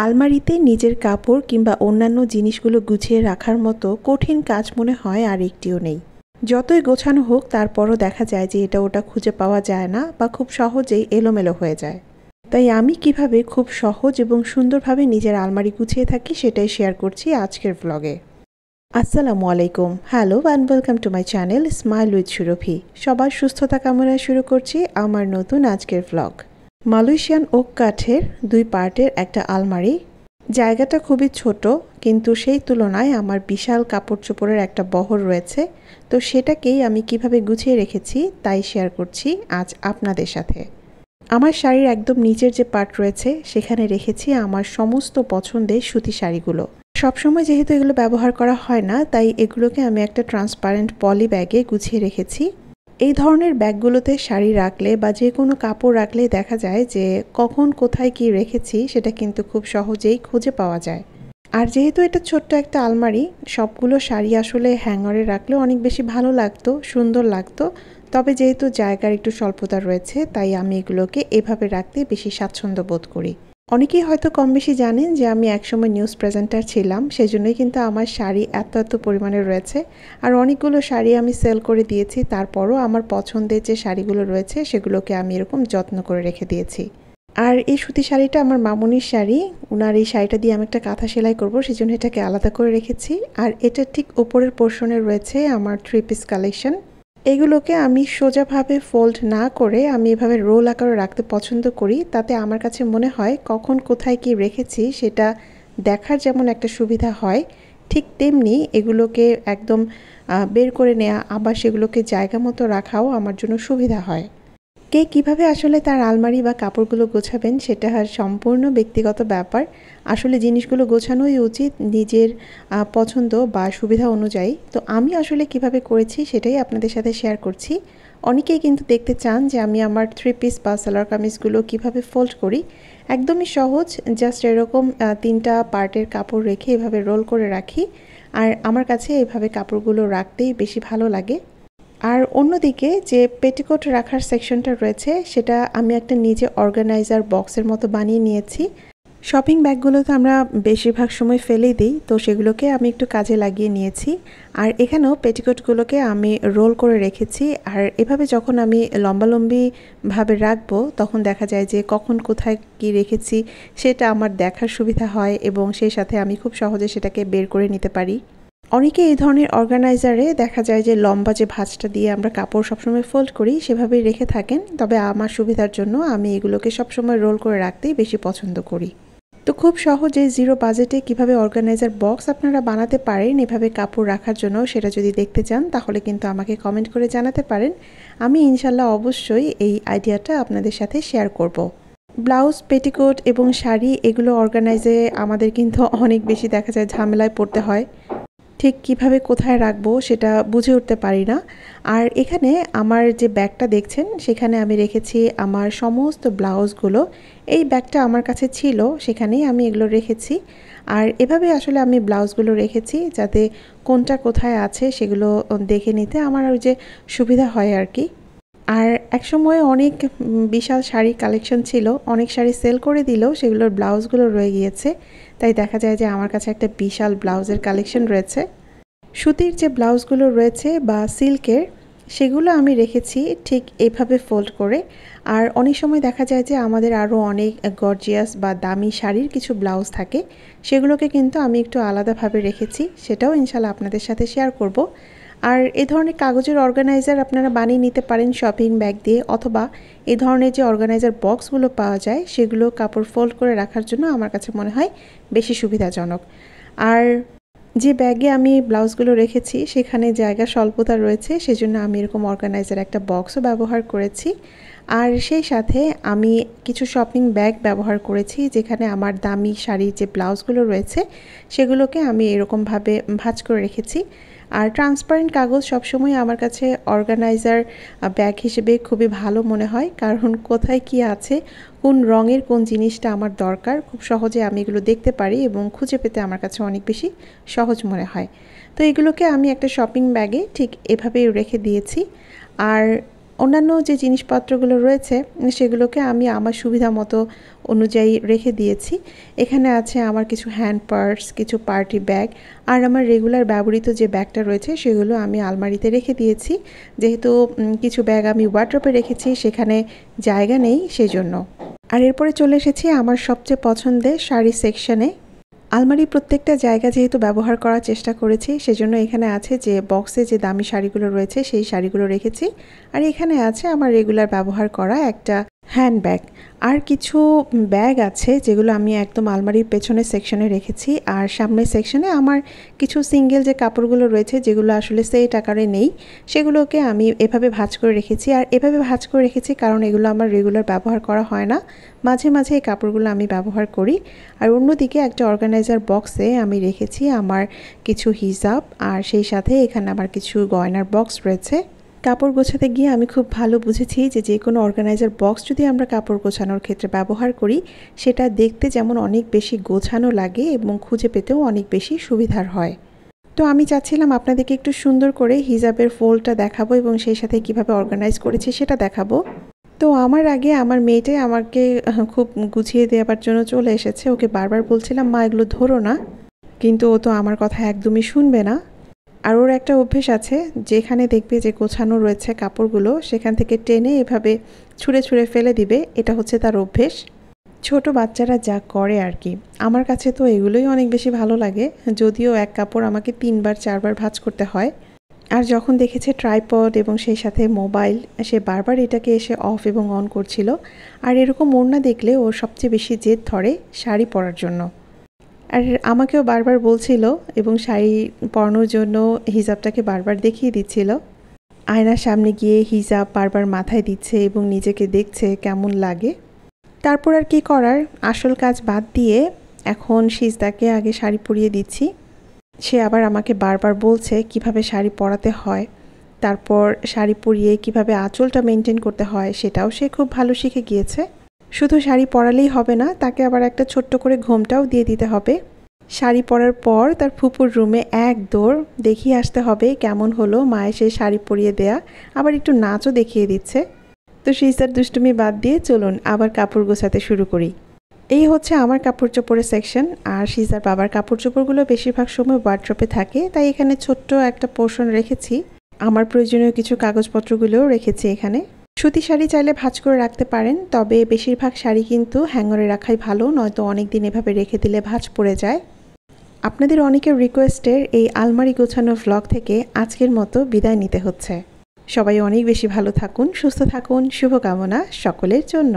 আলমারিতে নিজের কাপড় কিংবা অন্যান্য জিনিসগুলো গুছিয়ে রাখার মতো কঠিন কাজ মনে হয় আর একটিও নেই। যতই গোছানো হোক তারপরও দেখা যায় যে এটা ওটা খুঁজে পাওয়া যায় না বা খুব সহজেই এলোমেলো হয়ে যায়। তাই আমি কিভাবে খুব সহজ এবং সুন্দরভাবে নিজের আলমারি গুছিয়ে থাকি সেটাই শেয়ার করছি আজকের ব্লগে। আসসালামু আলাইকুম, hello and welcome to my channel smile with Surabhi. সবার সুস্থতা কামনায় শুরু করছি আমার নতুন আজকের ব্লগ। মালয়েশিয়ান ওক কাঠের 2 পার্টের একটা আলমারি। জায়গাটা খুবই ছোট, কিন্তু সেই তুলনায় আমার বিশাল কাপড় চোপড়ের একটা বহর রয়েছে। তো সেটাকেই আমি কিভাবে গুছিয়ে রেখেছি তাই শেয়ার করছি আজ আপনাদের সাথে। আমার শাড়ির একদম নিচের যে পার্ট রয়েছে সেখানে রেখেছি আমার সমস্ত পছন্দের সুতি শাড়িগুলো। সবসময় যেহেতু এগুলো ব্যবহার করা হয় না, তাই এগুলোকে আমি একটা ট্রান্সপারেন্ট পলি ব্যাগে গুছিয়ে রেখেছি। এই ধরনের ব্যাগগুলোতে শাড়ি রাখলে বা যে কোনো কাপড় রাখলে দেখা যায় যে কখন কোথায় কি রেখেছি সেটা কিন্তু খুব সহজেই খুঁজে পাওয়া যায়। আর যেহেতু এটা ছোট্ট একটা আলমারি, সবগুলো শাড়ি আসলে হ্যাঙ্গারে রাখলে অনেক বেশি ভালো লাগতো, সুন্দর লাগতো। তবে যেহেতু জায়গার একটু স্বল্পতা রয়েছে, তাই আমি এগুলোকে এভাবে রাখতে বেশি স্বাচ্ছন্দ্য বোধ করি। অনেকেই হয়তো কম বেশি জানেন যে আমি একসময় নিউজ প্রেজেন্টার ছিলাম, সেজন্যই কিন্তু আমার শাড়ি এত পরিমাণে রয়েছে। আর অনেকগুলো শাড়ি আমি সেল করে দিয়েছি, তারপরও আমার পছন্দের যে শাড়িগুলো রয়েছে সেগুলোকে আমি এরকম যত্ন করে রেখে দিয়েছি। আর এই সুতি শাড়িটা আমার মামুনির শাড়ি। উনার এই শাড়িটা দিয়ে আমি একটা কাঁথা সেলাই করব, সেজন্য এটাকে আলাদা করে রেখেছি। আর এটা ঠিক উপরের পোর্শনে রয়েছে আমার 3 পিস কালেকশন। এগুলোকে আমি সোজাভাবে ফোল্ড না করে আমি এভাবে রোল আকারে রাখতে পছন্দ করি। তাতে আমার কাছে মনে হয় কখন কোথায় কি রেখেছি সেটা দেখার যেমন একটা সুবিধা হয়, ঠিক তেমনি এগুলোকে একদম বের করে নেওয়া আবার সেগুলোকে জায়গা মতো রাখাও আমার জন্য সুবিধা হয়। কে কিভাবে আসলে তার আলমারি বা কাপড়গুলো গোছাবেন সেটা সম্পূর্ণ ব্যক্তিগত ব্যাপার। আসলে জিনিসগুলো গোছানোই উচিত নিজের পছন্দ বা সুবিধা অনুযায়ী। তো আমি আসলে কিভাবে করেছি সেটাই আপনাদের সাথে শেয়ার করছি। অনেকেই কিন্তু দেখতে চান যে আমি আমার 3 পিস বা সালোয়ার কামিজগুলো কিভাবে ফোল্ড করি। একদমই সহজ, জাস্ট এরকম 3টা পার্টের কাপড় রেখে এভাবে রোল করে রাখি। আর আমার কাছে এভাবে কাপড়গুলো রাখতেই বেশি ভালো লাগে। আর অন্যদিকে যে পেটিকোট রাখার সেকশনটা রয়েছে সেটা আমি একটা নিজে অর্গানাইজার বক্সের মতো বানিয়ে নিয়েছি। শপিং ব্যাগগুলো তো আমরা বেশিরভাগ সময় ফেলেই দিই, তো সেগুলোকে আমি একটু কাজে লাগিয়ে নিয়েছি। আর পেটিকোটগুলোকে আমি রোল করে রেখেছি। আর এভাবে যখন আমি লম্বালম্বিভাবে রাখবো তখন দেখা যায় যে কখন কোথায় কি রেখেছি সেটা আমার দেখার সুবিধা হয় এবং সেই সাথে আমি খুব সহজে সেটাকে বের করে নিতে পারি। অনেকে এই ধরনের অর্গানাইজারে দেখা যায় যে লম্বা যে ভাঁজটা দিয়ে আমরা কাপড় সবসময় ফোল্ড করি সেভাবেই রেখে থাকেন। তবে আমার সুবিধার জন্য আমি এগুলোকে সবসময় রোল করে রাখতেই বেশি পছন্দ করি। তো খুব সহজে জিরো বাজেটে কিভাবে অর্গানাইজার বক্স আপনারা বানাতে পারেন এভাবে কাপড় রাখার জন্য, সেটা যদি দেখতে চান তাহলে কিন্তু আমাকে কমেন্ট করে জানাতে পারেন। আমি ইনশাল্লাহ অবশ্যই এই আইডিয়াটা আপনাদের সাথে শেয়ার করব। ব্লাউজ, পেটিকোট এবং শাড়ি এগুলো অর্গানাইজে আমাদের কিন্তু অনেক বেশি দেখা যায় ঝামেলায় পড়তে হয়। ঠিক কিভাবে কোথায় রাখবো সেটা বুঝে উঠতে পারি না। আর এখানে আমার যে ব্যাগটা দেখছেন সেখানে আমি রেখেছি আমার সমস্ত ব্লাউজগুলো। এই ব্যাগটা আমার কাছে ছিল, সেখানেই আমি এগুলো রেখেছি। আর এভাবে আসলে আমি ব্লাউজগুলো রেখেছি যাতে কোনটা কোথায় আছে সেগুলো দেখে নিতে আমার ওই যে সুবিধা হয় আর কি। আর একসময় অনেক বিশাল শাড়ির কালেকশন ছিল, অনেক শাড়ি সেল করে দিলেও সেগুলোর ব্লাউজগুলো রয়ে গিয়েছে। তাই দেখা যায় যে আমার কাছে একটা বিশাল ব্লাউজের কালেকশন রয়েছে। সুতির যে ব্লাউজগুলো রয়েছে বা সিল্কের, সেগুলো আমি রেখেছি ঠিক এভাবে ফোল্ড করে। আর অনেক সময় দেখা যায় যে আমাদের আরও অনেক গর্জিয়াস বা দামি শাড়ির কিছু ব্লাউজ থাকে, সেগুলোকে কিন্তু আমি একটু আলাদাভাবে রেখেছি, সেটাও ইনশাল্লাহ আপনাদের সাথে শেয়ার করব। আর এই ধরনের কাগজের অর্গানাইজার আপনারা বানিয়ে নিতে পারেন শপিং ব্যাগ দিয়ে, অথবা এই ধরনের যে অর্গানাইজার বক্সগুলো পাওয়া যায় সেগুলো কাপড় ফোল্ড করে রাখার জন্য আমার কাছে মনে হয় বেশি সুবিধাজনক। আর যে ব্যাগে আমি ব্লাউজগুলো রেখেছি সেখানে জায়গা স্বল্পতা রয়েছে, সেজন্য আমি এরকম অর্গানাইজার একটা বক্সও ব্যবহার করেছি। আর সেই সাথে আমি কিছু শপিং ব্যাগ ব্যবহার করেছি যেখানে আমার দামি শাড়ির যে ব্লাউজগুলো রয়েছে সেগুলোকে আমি এরকমভাবে ভাঁজ করে রেখেছি। আর ট্রান্সপারেন্ট কাগজ সবসময় আমার কাছে অর্গানাইজার ব্যাগ হিসেবে খুবই ভালো মনে হয়, কারণ কোথায় কি আছে, কোন রঙের কোন জিনিসটা আমার দরকার খুব সহজে আমি এগুলো দেখতে পারি এবং খুঁজে পেতে আমার কাছে অনেক বেশি সহজ মনে হয়। তো এগুলোকে আমি একটা শপিং ব্যাগে ঠিক এভাবেই রেখে দিয়েছি। আর অন্যান্য যে জিনিসপত্রগুলো রয়েছে সেগুলোকে আমি আমার সুবিধা মতো অনুযায়ী রেখে দিয়েছি। এখানে আছে আমার কিছু হ্যান্ড পার্স, কিছু পার্টি ব্যাগ, আর আমার রেগুলার ব্যবহৃত যে ব্যাগটা রয়েছে সেগুলো আমি আলমারিতে রেখে দিয়েছি। যেহেতু কিছু ব্যাগ আমি ওয়ার্ড্রোবে রেখেছি, সেখানে জায়গা নেই সেজন্য। আর এরপরে চলে এসেছি আমার সবচেয়ে পছন্দের শাড়ি সেকশনে। আলমারির প্রত্যেকটা জায়গা যেহেতু ব্যবহার করার চেষ্টা করেছি, সেজন্য এখানে আছে যে বক্সে যে দামি শাড়িগুলো রয়েছে সেই শাড়িগুলো রেখেছি। আর এখানে আছে আমার রেগুলার ব্যবহার করা একটা হ্যান্ডব্যাগ। আর কিছু ব্যাগ আছে যেগুলো আমি একদম আলমারির পেছনের সেকশনে রেখেছি। আর সামনের সেকশনে আমার কিছু সিঙ্গেল যে কাপড়গুলো রয়েছে যেগুলো আসলে সেট আকারে নেই, সেগুলোকে আমি এভাবে ভাঁজ করে রেখেছি। আর এভাবে ভাঁজ করে রেখেছি কারণ এগুলো আমার রেগুলার ব্যবহার করা হয় না, মাঝে মাঝে এই কাপড়গুলো আমি ব্যবহার করি। আর অন্যদিকে একটা অর্গানাইজার বক্সে আমি রেখেছি আমার কিছু হিজাব, আর সেই সাথে এখানে আমার কিছু গয়নার বক্স রয়েছে। কাপড় গোছাতে গিয়ে আমি খুব ভালো বুঝেছি যে কোনো অর্গানাইজার বক্স যদি আমরা কাপড় গোছানোর ক্ষেত্রে ব্যবহার করি, সেটা দেখতে যেমন অনেক বেশি গোছানো লাগে এবং খুঁজে পেতেও অনেক বেশি সুবিধার হয়। তো আমি চাচ্ছিলাম আপনাদেরকে একটু সুন্দর করে হিজাবের ফোল্ডটা দেখাবো এবং সেই সাথে কিভাবে অর্গানাইজ করেছি সেটা দেখাবো। তো আমার আগে আমার মেয়েটাই আমাকে খুব গুছিয়ে দেওয়ার জন্য চলে এসেছে। ওকে বারবার বলছিলাম, মা এগুলো ধরো না, কিন্তু ও তো আমার কথা একদমই শুনবে না। আর ওর একটা অভ্যেস আছে, যেখানে দেখবে যে গোছানো রয়েছে কাপড়গুলো সেখান থেকে টেনে এভাবে ছুঁড়ে ছুঁড়ে ফেলে দিবে। এটা হচ্ছে তার অভ্যেস। ছোট বাচ্চারা যা করে আর কি। আমার কাছে তো এগুলোই অনেক বেশি ভালো লাগে, যদিও এক কাপড় আমাকে 3বার 4বার ভাঁজ করতে হয়। আর যখন দেখেছে ট্রাইপড এবং সেই সাথে মোবাইল, সে বারবার এটাকে এসে অফ এবং অন করছিল। আর এরকম ওড়না দেখলে ওর সবচেয়ে বেশি জেদ ধরে শাড়ি পরার জন্য। আর আমাকেও বারবার বলছিল এবং শাড়ি পরানোর জন্য হিজাবটাকে বারবার দেখিয়ে দিচ্ছিল। আয়নার সামনে গিয়ে হিজাব বারবার মাথায় দিচ্ছে এবং নিজেকে দেখছে কেমন লাগে। তারপর আর কি করার, আসল কাজ বাদ দিয়ে এখন সিজদাকে আগে শাড়ি পরিয়ে দিচ্ছি। সে আবার আমাকে বারবার বলছে কিভাবে শাড়ি পরাতে হয়, তারপর শাড়ি পরিয়ে কিভাবে আঁচলটা মেনটেন করতে হয় সেটাও সে খুব ভালো শিখে গিয়েছে। শুধু শাড়ি পরালেই হবে না, তাকে আবার একটা ছোট্ট করে ঘোমটাও দিয়ে দিতে হবে। শাড়ি পরার পর তার ফুপুর রুমে এক দৌড়, দেখিয়ে আসতে হবে কেমন হলো মায়ের সেই শাড়ি পরিয়ে দেয়া। আবার একটু নাচও দেখিয়ে দিচ্ছে। তো সিজদার দুষ্টুমি বাদ দিয়ে চলুন আবার কাপড় গোছাতে শুরু করি। এই হচ্ছে আমার কাপড় চোপড়ের সেকশন। আর সিজদার বাবার কাপড় চোপড়গুলো বেশিরভাগ সময় ওয়ার্ড্রপে থাকে, তাই এখানে ছোট্ট একটা পোর্শন রেখেছি। আমার প্রয়োজনীয় কিছু কাগজপত্রগুলোও রেখেছি এখানে। সুতি শাড়ি চাইলে ভাঁজ করে রাখতে পারেন, তবে বেশিরভাগ শাড়ি কিন্তু হ্যাঙ্গারে রাখাই ভালো, নয়তো অনেক দিন এভাবে রেখে দিলে ভাঁজ পড়ে যায়। আপনাদের অনেকের রিকোয়েস্টের এই আলমারি গোছানো ভ্লগ থেকে আজকের মতো বিদায় নিতে হচ্ছে। সবাই অনেক বেশি ভালো থাকুন, সুস্থ থাকুন, শুভকামনা সকলের জন্য।